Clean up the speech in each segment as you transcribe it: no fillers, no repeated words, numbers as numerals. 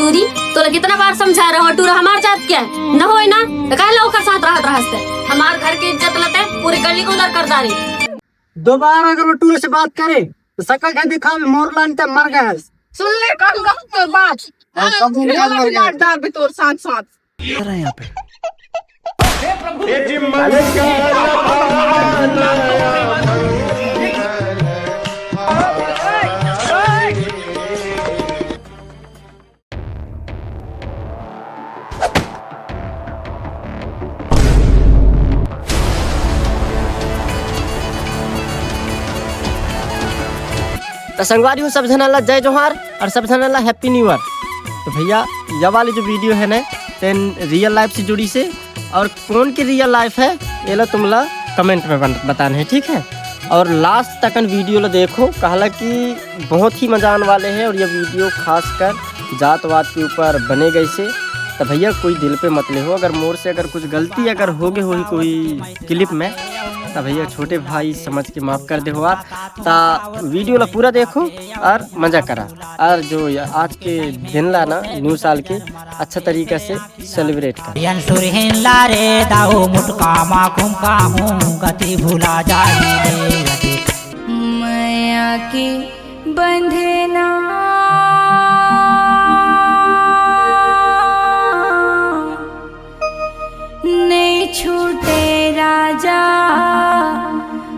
टूरी तो कितना बार समझा रहे हो टूर हमार जात क्या है न हो ना तो कह लो साथ रहते हमार घर की इज्जत लते पूरी गली को उधर कर दारी। दोबारा अगर वो टूर से बात करे तो सकल के दिखा मोर लानते मर गए। सुन ले कल गलत बात डाल भी तोर साथ साथ यहाँ पे तो संगवारी हूँ सब जनाला जय जोहार और सब जनाला हैप्पी न्यू ईयर। तो भैया यह वाली जो वीडियो है ना तेन रियल लाइफ से जुड़ी से और कौन की रियल लाइफ है ये ला तुम ला कमेंट में बताना है ठीक है। और लास्ट तक वीडियो ला देखो कहला कि बहुत ही मजा आने वाले हैं और यह वीडियो खासकर जात वात के ऊपर बने गए से। तो भैया कोई दिल पे मत ले हो अगर मोर से अगर कुछ गलती अगर हो गई हो कोई क्लिप में तो भैया छोटे भाई समझ के माफ़ कर दे हो आप। ता वीडियो ला पूरा देखो और मज़ा करा और जो आज के दिन ला ना न्यू साल के अच्छा तरीके से सेलिब्रेट कर। माया के बंधना नहीं छूटे राजा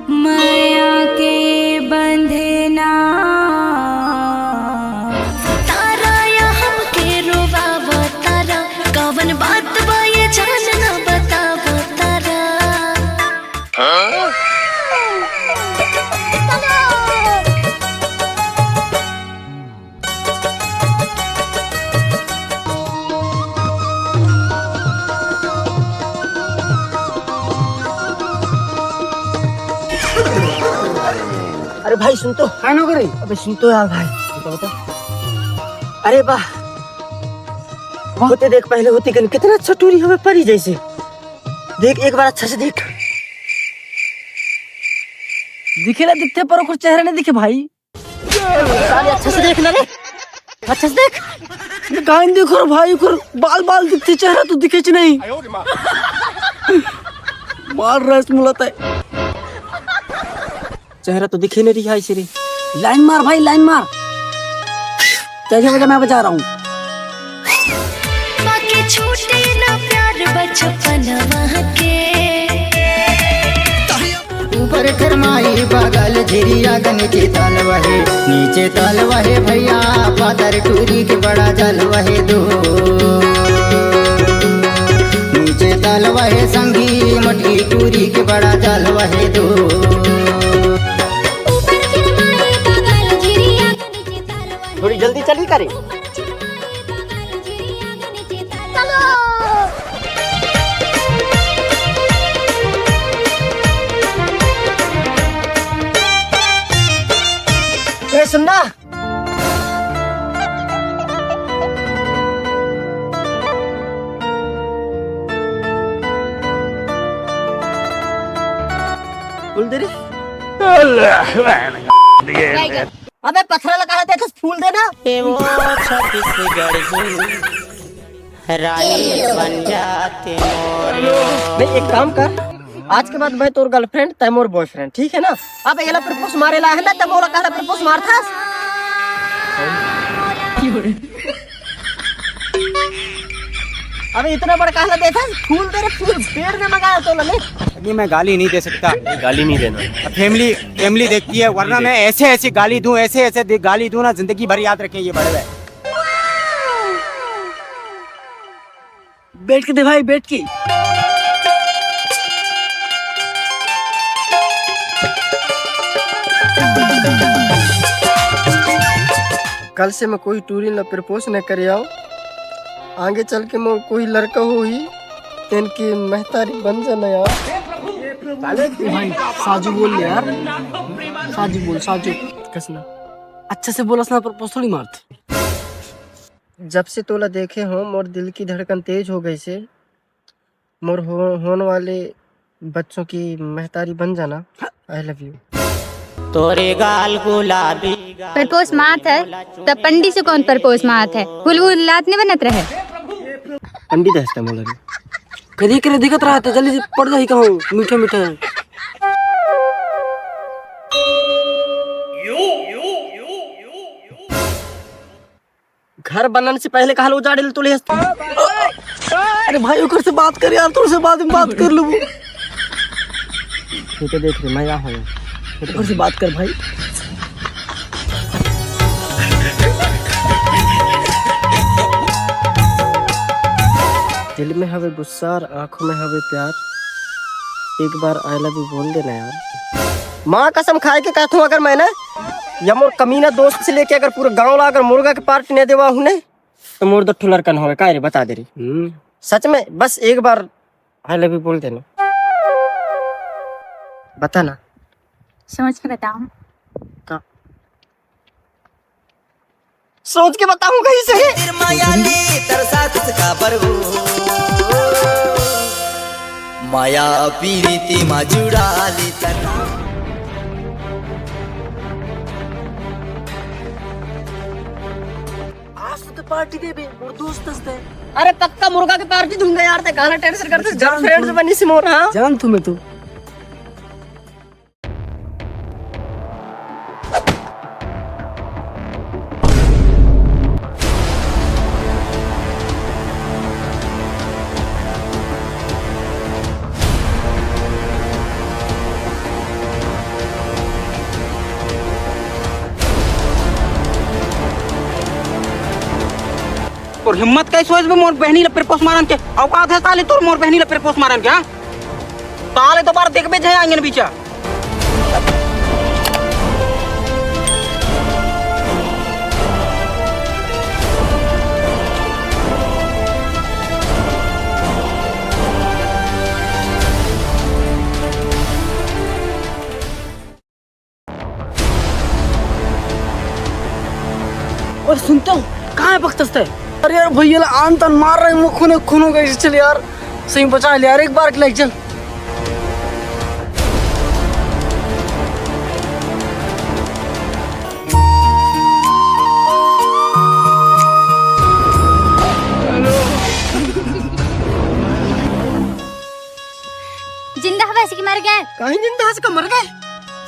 माया के बंधना तारा या हमके रोवाव तारा कवन बात बा ये जानना बताव तारा। अरे भाई सुन तो है ना करे अबे सुन तो यार भाई बता। अरे वाह होते देख पहले होते कि कितना अच्छा टूरी हमें परी जैसे देख एक बार अच्छा से देख दिखेला दिखते पर कुछ चेहरा नहीं दिखे भाई। साले अच्छा से देख ना रे अच्छा से देख गाइन देखो भाई को बाल बाल दिखते चेहरा तो दिखे नहीं मार रस मुलाता है चेहरा तो दिखे नहीं रहा इसे रे। लाइन मार भाई लाइन मार कैसे वजह मैं बचा रहा हूँ। बाकी छूटे ना प्यार बचपन के ऊपर खरमाई बगल झिरिया नीचे ताल वहे भैया पातर टूरी के बड़ा जल वहे दो नीचे ताल वहे संगी मटकी टूरी के बड़ा जल वहे दो। थोड़ी जल्दी चली करे सुनना अबे पत्थर लगा देते फूल देना बन जाते नहीं एक काम कर आज के बाद मैं तोर गर्लफ्रेंड तय मोर बॉयफ्रेंड ठीक है ना। अब एला प्रपोज मारे ला है ना तब मोरा कहला प्रपोज मार था। अबे इतना बड़ा कहला देता फूल तेरे फूल पेड़ में मंगाया तो ले। अभी मैं गाली नहीं दे सकता। गाली नहीं देना फैमिली देखती है वरना मैं ऐसे गाली दूं ऐसे गाली दूं ना जिंदगी भर याद रखें ये बड़े भाई। बैठ के दे भाई बैठ के कल से मैं कोई टूरी न प्रपोज न करे आओ आगे चल के मोर कोई लड़का हो ही इनकी महतारी बन जाना यार। भाई साजू बोल यार साजू बोल साजू कसना अच्छा से बोला ना प्रपोज थोड़ी मारते। जब से तोला देखे हो मोर दिल की धड़कन तेज हो गई से मोर होने वाले बच्चों की महतारी बन जाना। I love you. तोरे गाल गुलाबी प्रपोज मात है तो पंडित से कौन प्रपोज मात है फुल लात नहीं बनत रहे पंडित हंसता मोला रे कदी करे दिखत रहा था जल्दी से पड़ जाही कहूँ मीठे मीठे। घर बनने से पहले कहा उजाड़े ले तोले हंसता। अरे भाई ओकर से बात कर यार, तोर से बाद में बात कर लूँ। तो देख रहे मैं यहाँ हूँ, ओकर से बात कर भाई। दिल में हवे गुस्सा और आंखों में हवे प्यार, एक बार आई लव यू बोल देना यार। माँ कसम खाए के कहता हूँ अगर मैंने या मोर कमीना दोस्त से लेके अगर पूरे गांव ला अगर मुर्गा के पार्टी नहीं देवा हूँ ने तो मोर दो ठुलर कन होवे का रे बता दे रही। सच में बस एक बार आई लव यू बोल देना, बता ना। समझ के बताऊं? का सोच के बताऊं कहीं से? माया पीरीती मा जुड़ाली तना आज तो पार्टी दे बे और दोस्त हंसते। अरे पक्का मुर्गा के पार्टी दूंगा यार, ते गाना टेंशन करते जब फ्रेंड्स बनी से मोर। हां जान तुम्हें तू और हिम्मत कैसे होइस बे मोर बहनी ला प्रपोज मारन के औकात है साले तोर मोर बहनी ला प्रपोज मारन के? हां साले तो बार देखबे जे आंगन बीचा। और सुनता हूँ कहाँ है वक्त हंसते। अरे यार भैया आन तन मार रहे मुँह खून खून हो गए। चल यार सही बचा लिया यार, एक बार के लिए चल। जिंदा हवा से कि मर गए? कहीं जिंदा हंस का मर गए।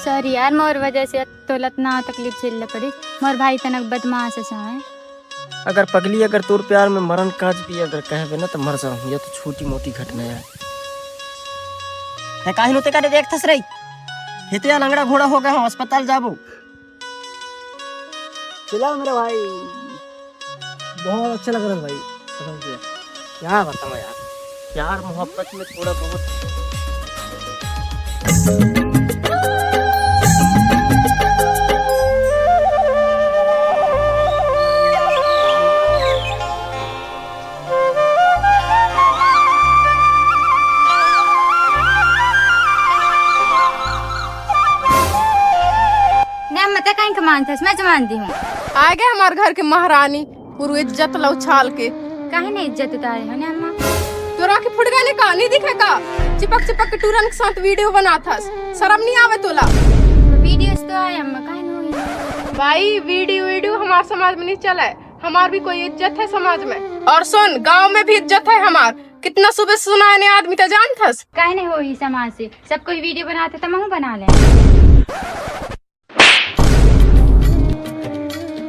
सॉरी यार, मोर वजह से तोलत ना तकलीफ झेलना पड़ी। मोर भाई तनक बदमाश है। अगर पगली अगर तोर प्यार में मरण काज भी अगर कहबे ना तो मर जाऊं, ये तो छोटी मोटी घटना है काहे होते का देख थस रही हेते लंगड़ा घोड़ा हो गया हूं, अस्पताल जाबो। चला मेरा भाई, बहुत अच्छा लग रहा है भाई। क्या बताऊं यार, प्यार मोहब्बत में थोड़ा बहुत मैं जानती हूँ। आ गए हमारे घर के महारानी, पूरी इज्जत लो उछाल के। काहे नहीं इज्जत उतारे हो ने अम्मा? तोरा के फुट गए का नहीं दिखे का? चिपक चिपक के टूरन के साथ वीडियो बनाता, शर्म नहीं आवे तोला? वीडियोस तो आए अम्मा, काहे नहीं? भाई वीडियो हमारे समाज में नहीं चला है, हमार भी कोई इज्जत है समाज में। और सुन, गांव में भी इज्जत है हमार। कितना सुबह सुनाने आदमी तो जानथस। काहे नहीं होई समाज से? सब कोई वीडियो बनाते तो मैं बना ले।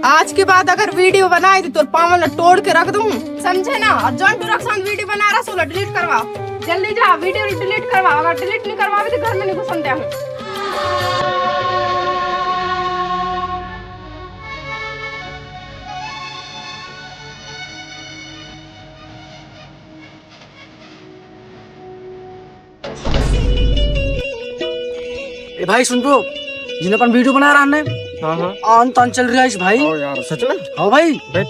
आज के बाद अगर वीडियो बनाए तो तोर पावल तोड़ के रख दूं, समझे ना? और जॉन टू रख वीडियो बना रहा सोला डिलीट करवा, जल्दी जा वीडियो डिलीट करवा। अगर डिलीट नहीं करवावे तो घर में नहीं घुसन दे हूं। ए भाई सुन तो, जिन अपन वीडियो बना रहा है हां हां आन तान चल रहा है इस भाई। यार सच में? हाँ भाई बैठ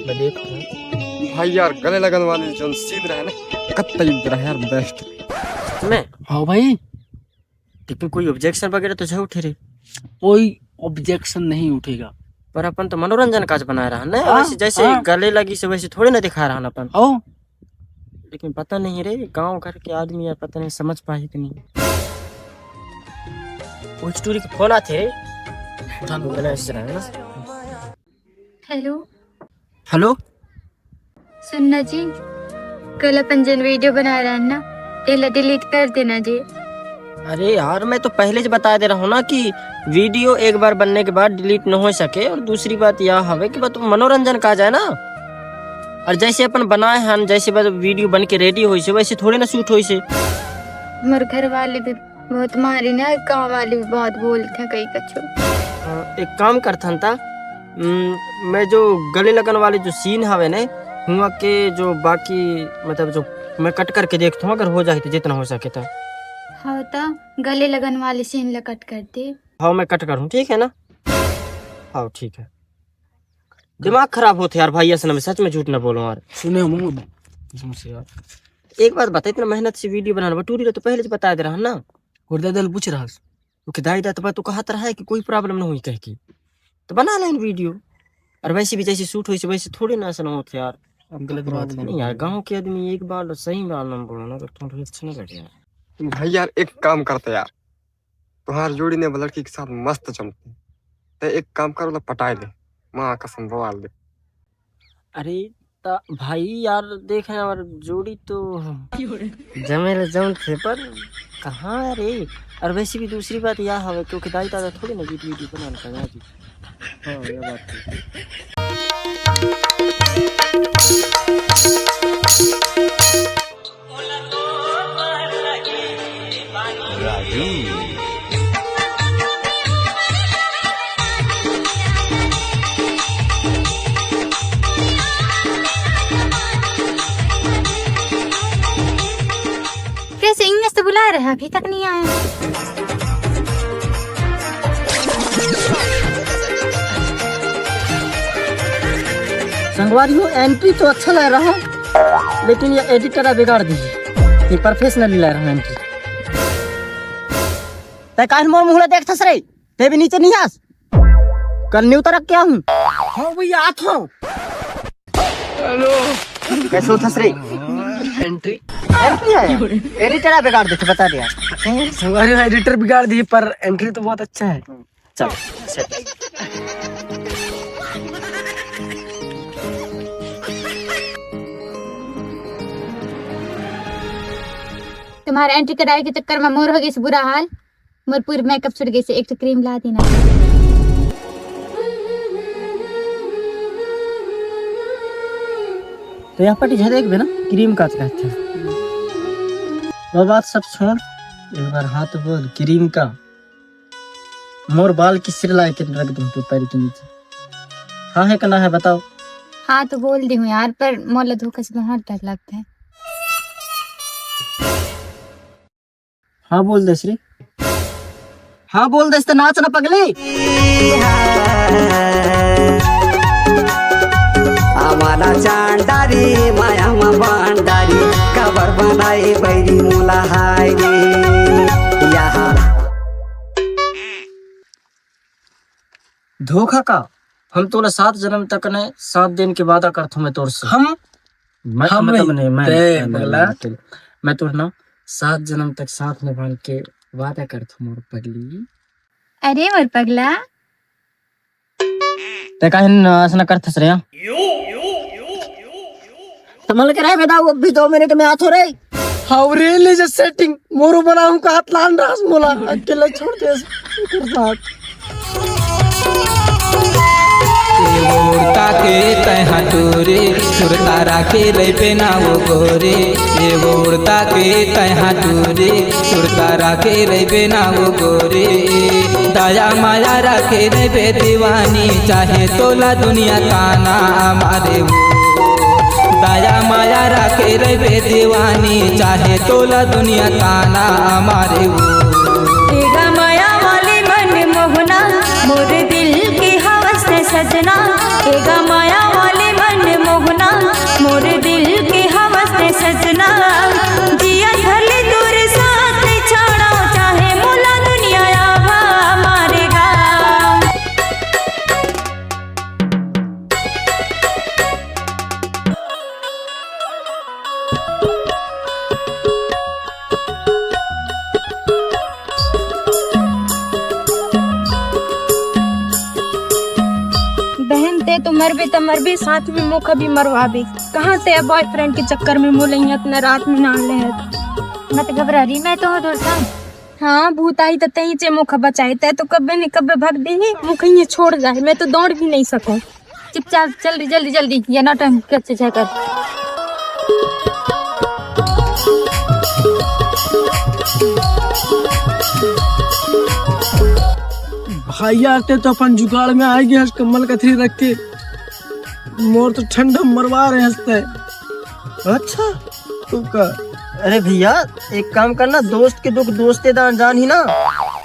मैं देखता हूं भाई यार गले लगन वाले जो सीन रहे ना कतई रहा यार बेस्ट। सच में? हाँ भाई, लेकिन कोई ऑब्जेक्शन वगैरह तो उठे रे? कोई ऑब्जेक्शन नहीं उठेगा। पर अपन तो मनोरंजन काज बना रहा ना, हाँ, वैसे जैसे हाँ। गले लगी से वैसे थोड़े ना दिखा रहा अपन। ओ लेकिन पता नहीं रे गांव घर के आदमी यार पता नहीं समझ पाए कि नहीं। वो स्टोरी के फोन आते रे हेलो हेलो सुनना जी, कल अपन जन वीडियो बना रहा है ना, ये डिलीट कर देना जी। अरे यार मैं तो पहले से बता दे रहा हूँ ना कि वीडियो एक बार बनने के बाद डिलीट न हो सके। और दूसरी बात यह हवे कि बस मनोरंजन का जाए ना। और जैसे अपन बनाए हैं, जैसे बस वीडियो बन के रेडी हो से वैसे थोड़े ना शूट हो से। मोर घर वाले भी बहुत मारे ना, गाँव वाले भी बहुत बोलते हैं कई कछु। एक काम करता था, मैं जो गले लगन वाले जो सीन हवे ने हुआ के जो बाकी मतलब जो मैं कट करके देखता हूँ, अगर हो जाए तो जितना हो सके तो। हाँ तो गले लगन वाले सीन ला कट कर दे। हाँ मैं कट करूँ, ठीक है ना? हाँ ठीक है। दिमाग खराब होते यार भाई, असल में सच में झूठ ना बोलो यार। सुने मोहम्मद यार एक बात बता, इतना मेहनत से वीडियो बनाना बटूरी तो पहले से बता दे रहा ना। और दादा पूछ रहा तो दाई दा तो कहा रहा है कि कोई प्रॉब्लम ना हुई कह की तो बना लें वीडियो। और वैसे भी जैसे शूट हुई से वैसे थोड़ी ना ऐसा होते यार। अब गलत बात है नहीं यार, गाँव के आदमी एक बार सही बात ना बोलो ना, थोड़ा अच्छा नहीं लगे यार। भाई यार एक काम करते यार, तुम्हारी जोड़ी ने लड़की के साथ मस्त जमती, तो एक काम करो, पटाए ले, माँ कसम बवाल दे। अरे भाई यार देख यार, जोड़ी तो जमे जम थे पर कहाँ रे। और वैसे भी दूसरी बात यह है क्योंकि दाई दादा थोड़ी ना वीडियो बनाने का यार। हाँ ये बात कैसे इंग्लिश तो बुला रहे हैं, अभी तक नहीं आए। संगवारी हो, एंट्री तो अच्छा लग रहा है लेकिन ये एडिटर बिगाड़ दीजिए। ये प्रोफेशनली लग रहा है एंट्री। ते काहे मोर मुहला देख थस रे, ते भी नीचे नहीं आस कल न्यू तरक क्या हूं। हाँ भैया आत हो। हेलो कैसे थस रे? एंट्री एंट्री है, एडिटर बिगाड़ देते बता दिया। संगवारी एडिटर बिगाड़ दिए पर एंट्री तो बहुत अच्छा है। चल तुम्हारे एंट्री कराए के चक्कर में मोर हो गई से बुरा हाल। मोर पूरी मेकअप छुट गई से, एक तो क्रीम ला देना। तो यहाँ पर देख बे ना, क्रीम का कहते हैं। वो बात सब छोड़, एक बार हाथ बोल क्रीम का। मोर बाल की सिर ला के रख दूं तो पैर के नीचे। हाँ है कहना है बताओ। हाँ तो बोल दी हूँ यार, पर मोला धोखा से बहुत डर लगता है। हाँ बोल दे श्री, हाँ बोल दे, तो नाच ना पगली। हमारा चांडारी माया बांडारी कबर बनाई बैरी मुला हाय रे यहाँ। धोखा का हम तोला 7 जन्म तक ने 7 दिन के वादा करता हूँ मैं तोर से। मैं तोर ना 7 जन्म तक साथ निभाने के वादा करता हूँ मोर पगली। अरे मोर पगला, ते काहे असना करथस रे? तुम्हारे करे बताओ, अभी 2 मिनट में आथो रे। हाँ रे ले जा सेटिंग मोरू बनाऊं का हाथ लान रास मोला अकेले छोड़ दे साथ। उड़ता के तहा टोरे सुरतारा के रे पेना वो गोरे, ये वो उड़ता के तहा टोरे सुरतारा के रे पेना वो गोरे। दया माया रखे रे बे दीवानी, चाहे तोला दुनिया ताना मारे वो। दया माया रखे रे बे दीवानी, चाहे तोला दुनिया ताना मारे वो। माया वाली मन मोहना मोर दिल की हवस सजना, एगा माया वाली मन मोहना मोर दिल की हवस सजना। जिया भले दूर साथ छाड़ा, चाहे मोला दुनिया आवा मारेगा। तो मरबे साथ में मुख भी मरवाबे। कहाँ से बॉयफ्रेंड के चक्कर में मोले इतना रात में ना ले मत घबरा रही, मैं तो हूँ दोस्त। हाँ भूत आई तो तही से मुख बचाए तय तो कब्बे नहीं कब्बे भाग दे मुख ही छोड़ जाए, मैं तो दौड़ भी नहीं सकूं। चुपचाप जल्दी जल्दी जल्दी, ये ना टाइम कैसे जाकर। भाई आते तो अपन जुगाड़ में आ गए, कम्बल कथरी रख के मोर तो ठंडा मरवा रहे हंसते। अच्छा तू का? अरे भैया एक काम करना, दोस्त के दुख दोस्ते दान जान ही ना।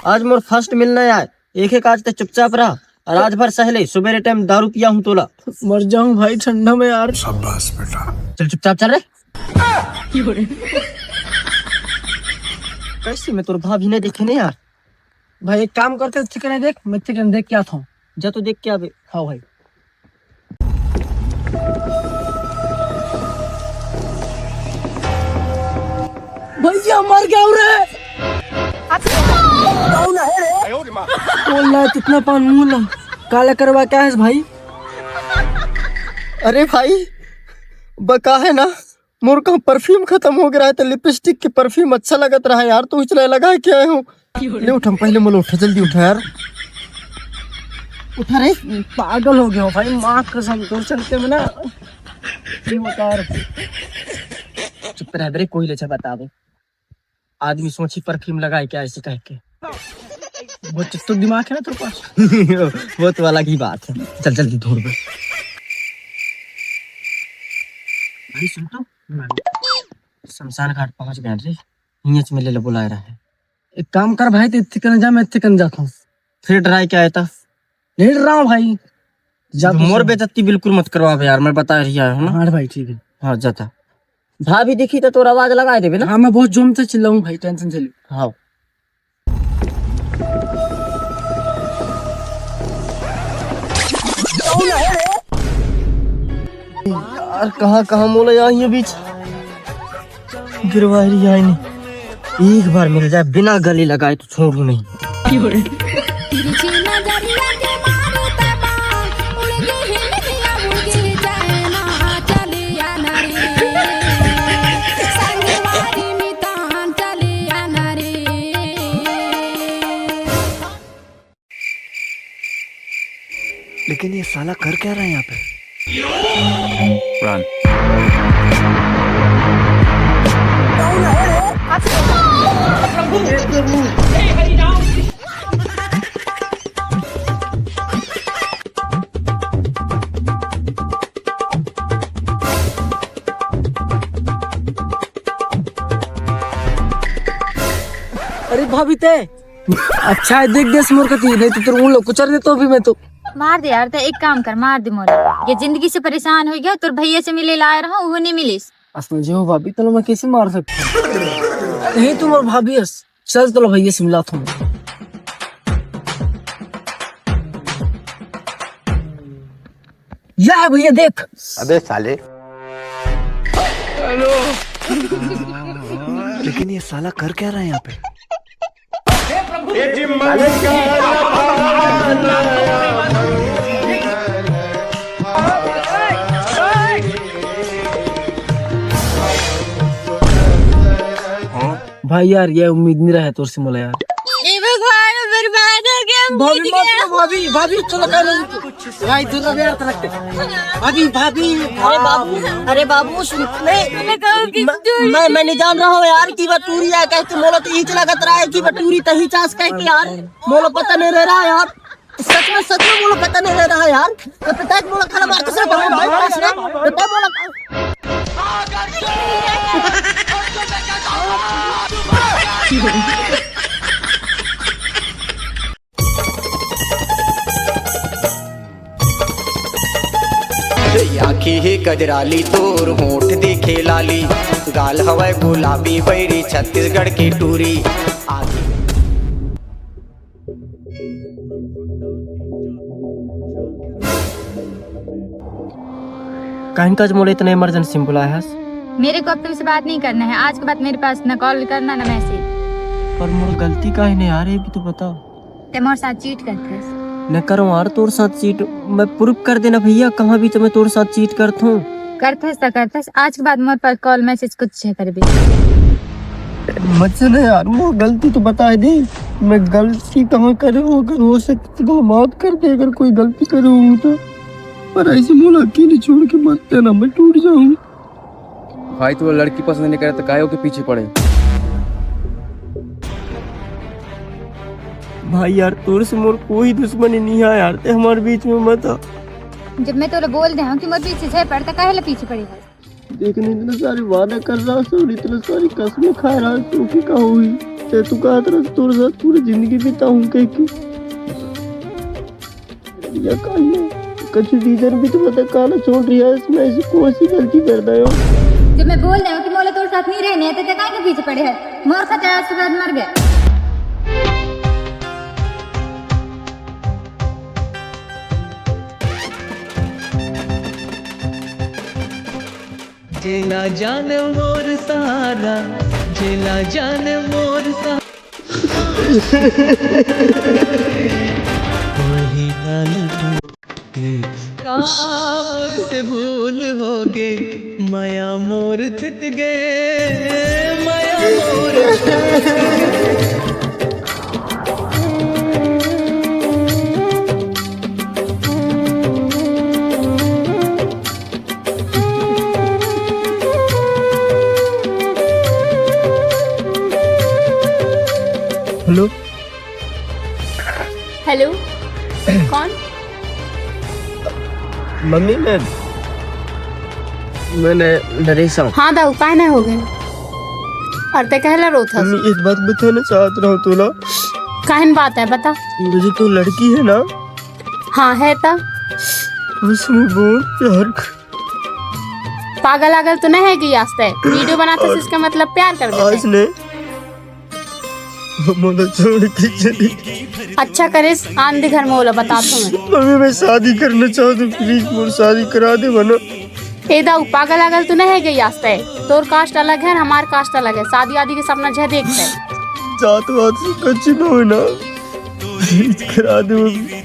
आज मोर फर्स्ट मिलने आए, एक आज तक चुपचाप रहा और आज भर सहले, सुबेरे टाइम दारू पिया हूँ तोला। मर जाऊं भाई ठंडा में यार। शाबाश बेटा। चल चुपचाप चल रहे। कैसे मैं तोर भाभी ने देखे नहीं यार। भाई एक काम करते चिकन देख, मैं चिकन देख क्या था। जा तो देख क्या बे। हाँ भाई भैया मर गया रे। बोल रहा है कितना पान मुँह ला काला करवा क्या है भाई। अरे भाई बका है ना, मोर का परफ्यूम खत्म हो गया है तो लिपस्टिक के परफ्यूम अच्छा लगत रहा यार, तो इसलिए लगा के आए हूँ। ले उठा पहले, मोल उठा जल्दी उठा यार, उठा रे। पागल हो गया हो भाई, माँ कसम तो चलते में ना। चुप रह बे, कोई ले बता दे। आदमी सोची परफ्यूम लगाए क्या ऐसे कह के। वो चित्तो दिमाग है ना तेरे पास। वो तो अलग ही बात है। चल जल्दी धोर बे। भाई सुन तो, शमशान घाट पहुंच गए रे, यहीं से मिले बुला रहा है। एक काम कर भाई, तो इतने जा मैं इतने जाता हूँ। फिर डराई क्या है था? नहीं डर रहा हूँ भाई। जा मोर बेइज्जती बिल्कुल मत करवा यार, मैं बता रही हूँ ना। हाँ भाई ठीक है। हाँ जाता भाभी दिखी तो तोर आवाज लगा देवे ना। हाँ मैं बहुत जोम से चिल्लाऊं भाई, टेंशन से। हाँ यार कहाँ कहाँ मोला यहाँ बीच गिरवा रही है नहीं। एक बार मिल जाए बिना गले लगाए तो छोड़ू नहीं। लेकिन ये साला कर क्या रहा है यहाँ पे? रन। अरे भाभी ते अच्छा है, देख देश मोर कती नहीं तो तेरे उन लोग कुचर दे तो भी मैं तो मार दे यार, तो एक काम कर मार दे मोला। ये जिंदगी से परेशान हो गया, तुर भैया से मिले लाए रहा वो नहीं मिलिस। असम जो भाभी तो मैं कैसे मार सकता हूँ? नहीं तुम और भाभी हस चल तो भैया से मिला था। या भैया देख। अबे साले। हेलो। लेकिन ये साला कर क्या रहा है यहाँ पे? भाई यार ये उम्मीद नहीं रहा तोर से मोला यार। भाभी मत भाभी भाभी चलो भाई दूसरा बेर रखते भाभी भाभी। अरे बाबू सुन मैं नहीं जान रहा हूँ यार की बटूरी है कहते मोला तो ईच लगत रहा है की बटूरी तही चास कहते यार मोला पता नहीं रह रहा यार। सच में मोला पता नहीं रह रहा यार। तो पता है मोला खाना मार किसने भाई पता मोला आखी ही गजराली तोर होठ देखे लाली गाल हवाए गुलाबी बैरी छत्तीसगढ़ की टूरी आखी। कहीं का मोले इतना इमरजेंसी बुलाया है? मेरे को अब तुमसे बात नहीं करना है, आज के बाद मेरे पास ना कॉल करना ना मैसेज। पर मोर गलती का ही नहीं यार, ये भी तो बताओ। तुम और साथ चीट करते न करो यार तोर साथ चीट। मैं प्रूफ कर देना भैया कहाँ भी तो मैं तोर साथ चीट करता हूँ। करते आज के बाद मोर पर कॉल मैसेज कुछ कर भी। मुझसे ना यार वो गलती तो बता दे, मैं गलती कहाँ करूँ, अगर हो सकती तो माफ कर दे अगर कोई गलती करूँ तो। पर ऐसे मोला अकेले छोड़ के मत देना, मैं टूट जाऊँ। भाई तो लड़की पसंद नहीं करे तो काहे के पीछे पड़े। भाई यार तोर से मोर कोई दुश्मनी नहीं है यार, ते हमारे बीच में मत आ। जब मैं तोरे बोल दे कि मोर पीछे छे पड़ता काहे पीछे पड़ी है। देखने इतना सारे वादा कर रहा और इतना सारी कसमें खा रहा तो की का हुई ते तू कहा तरह तोर साथ पूरी जिंदगी बिताऊं कह के या काल कुछ रीजन भी तो बता काला छोड़ रही है इसमें ऐसी कौन सी गलती कर रहा है। जब मैं बोल रहा कि मोला तोरे साथ नहीं रहने ते काहे पीछे पड़े है। मोर खतरा आज के बाद मर गया। जेला जान मोर सहारा, जेला जान मोर सहारा वही काम से भूल हो गे माया मोर थित गए, माया मोर हेलो हेलो कौन? मम्मी मैंने नरेश हूँ। हाँ दाऊ काहे नहीं हो गए और ते कहला रो था। मम्मी एक बात बताना चाहत रहा हूँ तोला। काहन बात है बता। मुझे तो लड़की है ना। हाँ है ता उसमें बहुत प्यार पागल आगल तो नहीं है कि आस्ते वीडियो बनाते इसका मतलब प्यार कर देते। आज ने मोला छोड़ के चली। अच्छा करे आंधी घर में बोला बता मैं। मम्मी मैं शादी करना चाहती हूँ, प्लीज मुझे शादी करा दे वरना। ए दाऊ पागल आगल तो नहीं है कि आस्ते तोर कास्ट अलग है हमार कास्ट अलग है, शादी आदि के सपना झे देखते है। जात बात से कच्ची न हो ना, प्लीज करा दे मम्मी।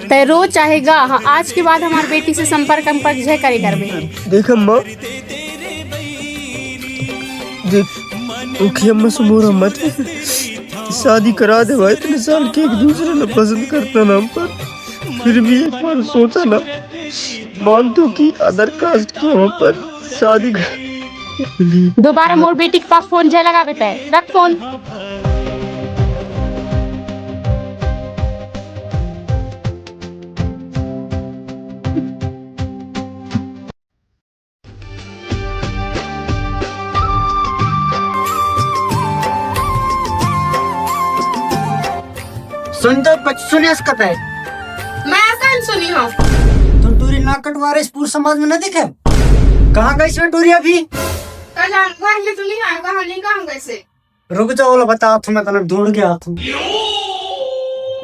ते रोज चाहेगा। हाँ आज के बाद हमारी बेटी से संपर्क झे करे करबे। देख अम्मा देख ओके अम्मा सुमोरा मत शादी करा दे भाई। इतने साल के एक दूसरे ने पसंद करता ना हम पर फिर भी एक बार सोचा ना मान तो कि अदर कास्ट की हम पर शादी दोबारा मोर बेटी के पास फोन झे लगा बेटा है रख फोन। सुनिए कते मैं ऐसा ही सुनी हूँ। तुम टूरी ना कटवा रहे इस पूरे समाज में न दिखे। कहाँ गई इसमें टूरी अभी? कल सुनी है कहाँ कैसे रुक जाओ बता मैं तने ढूंढ के आता हूँ।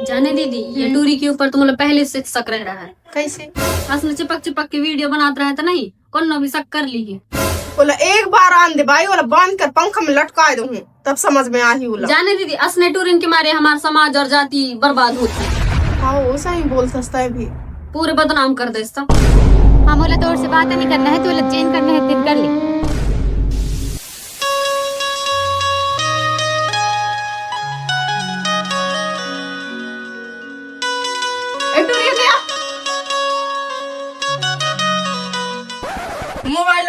जाने दीदी ये टूरी के ऊपर तो मुझे पहले से शक रह रहा है। कैसे? असली चिपक के वीडियो बनाता रहता नहीं कौन भी शक कर ली है। बोला एक बार आन दे भाई वाला बांध कर पंखा में लटका दूँ तब समझ में आ ही बोला। जाने दीदी असली टूरिन के मारे हमारा समाज और जाति बर्बाद होती है। हाँ वैसा ही बोल सकता है भी पूरे बदनाम कर दे इसका। हाँ मोला तोर से बात नहीं करना है तो चेंज करना है फिर कर ले। मोबाइल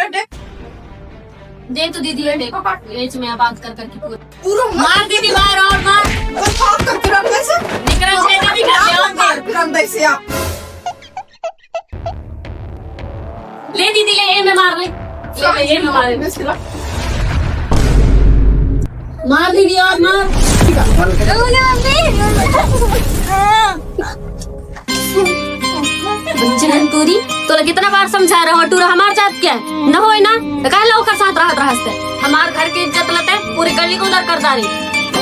दे तो दीदी ये देखो एज में बात कर करके पूरा मार दीदी बाहर और मार निकल छे दीदी घर ले दीदी ले ये में मार ले ये में मार दीदी और मार टूरी तो कितना बार समझा रहा हो टूरा हमार जात क्या है न होए ना तो काहे लोकर साथ रहत रहते हमार घर के इज्जत लते पूरी गली को उधर कर दारी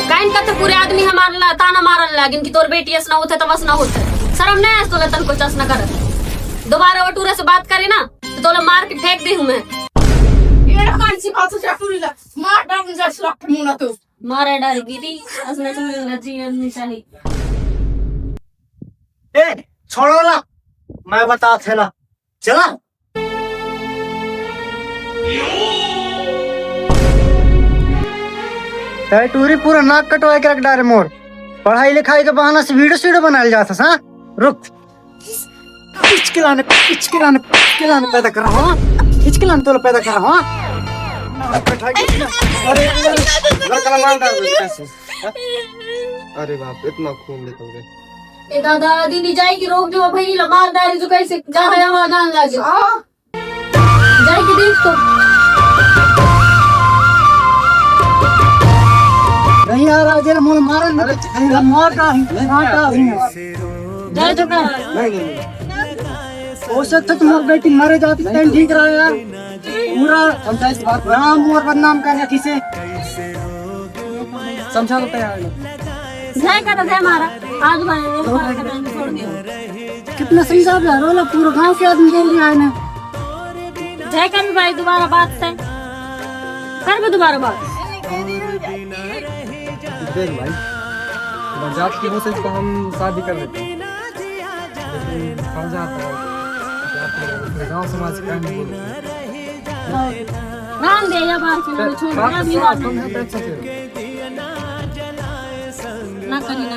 काइन का तो पूरे आदमी हमार ला ताना मारन लागिन कि तोर बेटी ऐसा होते तो बस ना होते शर्म नहीं है तो लतन को चस न कर दोबारा वो टूरे से बात करे ना तो तोला मार के फेंक दे हूं मैं ये कौन सी बात है टूरी ला मार डाल जा स्लॉट मुना तो मारे डाल दीदी असने तो जीवन नहीं चाहिए ए छोड़ो ना, मैं बता थे ना, चला। तय टूरी पूरा नाक कटवा के रख डारे मोर। पढ़ाई लिखाई के बहाना से वीडियो बनाया जाता हाँ। रुक, हिचकिलाने पैदा कर रहा हूँ, हिचकिलाने तो पैदा कर रहा हूँ। अरे बाप, इतना खून निकल गया। ए दादा दीदी जाएगी रोक दो भाई, मार डाली जो कैसे जा है वहां गान लगे जाएगी देख तो नहीं यार आज मोर मारन मारता जाए तो कर हो सकता तुम्हारी बेटी मरे जाती टाइम ठीक रहा यार। पूरा नाम और बदनाम करना किसे समझा तो यार। जाए कर दे हमारा आज भाई छोड़ दियो। कितना सही साहब यार, वाला पूरा गांव के आदमी बोल रहे हैं। जाए कर भाई दोबारा बात से कर भी दोबारा बात। देख भाई, जात की वजह से तो हम शादी कर लेते हैं, लेकिन समझाता है गाँव समाज का नहीं बोलते। राम दे या बात से छोड़ भी बात ना करी ना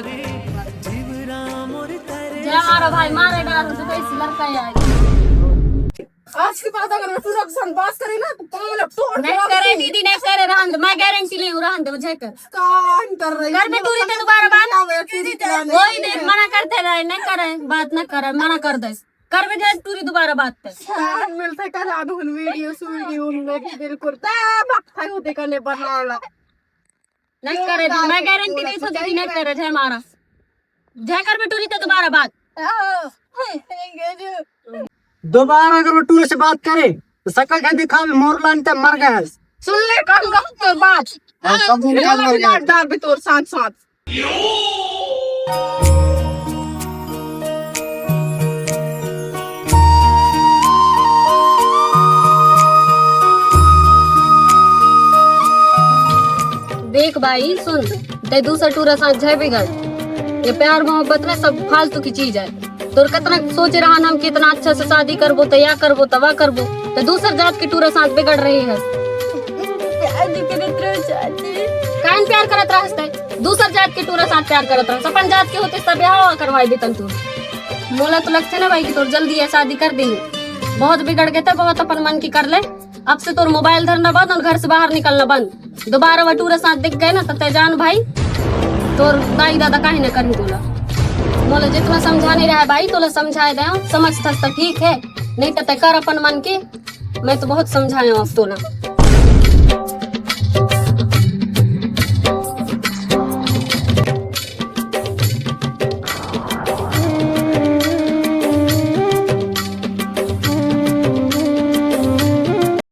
जय हमारा भाई मारे डाल तो कैसी लड़का है आज के बाद अगर तू रक्षण बात करे ना तो पागल तोड़ नहीं करे दीदी, नहीं करे रहन दे, मैं गारंटी ले रहन दे मुझे कर कान कर रही घर में दूरी ते दोबारा बात कोई देर मना करते रहे, नहीं करे बात न करे, मना कर दे कर में जाए पूरी दोबारा बात पे शान मिलते कर आदू वीडियो उनमें बिल्कुल ता वक्त होते करने बनाला नहीं करे, मैं गारंटी नहीं तो दीदी नहीं करे है हमारा जय कर में टूरी ते दोबारा बात। दोबारा अगर वो टूर से बात करे तो सकल का दिखा में मोर लान तक मर गया। सुन ले कर तो बात डाल भी तोर साथ साथ देख भाई सुन, ते दूसरा टूरा साथ जाए बिगड़, ये प्यार मोहब्बत में सब फालतू की चीज है। तो कितना सोच रहा हम कितना अच्छा से शादी करबो तो या करबो तवा करबो, तो दूसर जात की टूरा साथ बिगड़ रही है। कान प्यार करत रहते, दूसर जात के टूरा साथ प्यार करत रह, अपन जात के होते सब ब्याह करवाई देतन तू। मोला तो लगते ना भाई कि तोर जल्दी है शादी कर देंगे, बहुत बिगड़ गए थे, बहुत अपन मन की कर ले। अब से तोर मोबाइल धरना बंद और घर से बाहर निकलना बंद। दोबारा वो टूरा साथ दिख गए ना तो ते जान भाई तोर दाई दादा काहे न करी तोला। मोला जितना समझा नहीं रहा है भाई तोला समझाए दे, समझ तो ठीक है, नहीं तो ते कर अपन मन के। मैं तो बहुत समझाया अब तोला।